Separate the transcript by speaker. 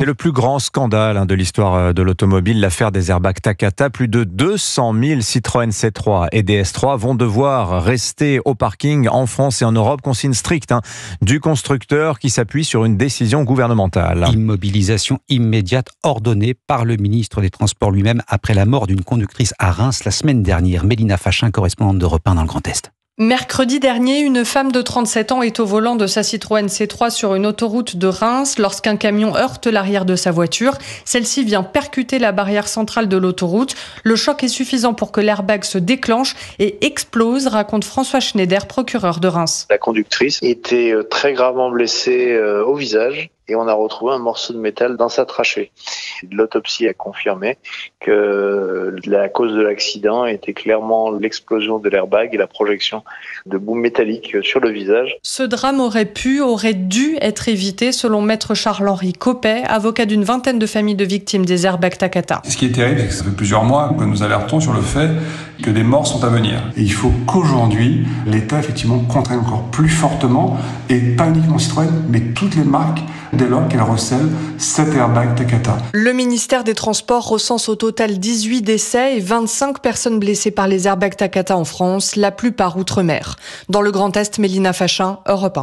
Speaker 1: le plus grand scandale de l'histoire de l'automobile, l'affaire des airbags Takata. Plus de 200 000 Citroën C3 et DS3 vont devoir rester au parking en France et en Europe. Consigne stricte du constructeur qui s'appuie sur une décision gouvernementale.
Speaker 2: Immobilisation immédiate ordonnée par le ministre des Transports lui-même après la mort d'une conductrice à Reims la semaine dernière. Mélina Fachin, correspondante d'Europe 1 dans le Grand Est.
Speaker 3: Mercredi dernier, une femme de 37 ans est au volant de sa Citroën C3 sur une autoroute de Reims lorsqu'un camion heurte l'arrière de sa voiture. Celle-ci vient percuter la barrière centrale de l'autoroute. Le choc est suffisant pour que l'airbag se déclenche et explose, raconte François Schneider, procureur de Reims.
Speaker 4: La conductrice était très gravement blessée au visage et on a retrouvé un morceau de métal dans sa trachée. L'autopsie a confirmé que la cause de l'accident était clairement l'explosion de l'airbag et la projection de bouts métalliques sur le visage.
Speaker 3: Ce drame aurait dû être évité selon maître Charles-Henri Coppet, avocat d'une vingtaine de familles de victimes des airbags Takata.
Speaker 5: Ce qui est terrible, c'est que ça fait plusieurs mois que nous alertons sur le fait que des morts sont à venir. Et il faut qu'aujourd'hui, l'État effectivement contraigne encore plus fortement, et pas uniquement Citroën, mais toutes les marques, dès lors qu'elles recèlent cet airbag Takata.
Speaker 3: Le ministère des Transports recense au total 18 décès et 25 personnes blessées par les airbags Takata en France, la plupart outre-mer. Dans le Grand Est, Mélina Fachin, Europe 1.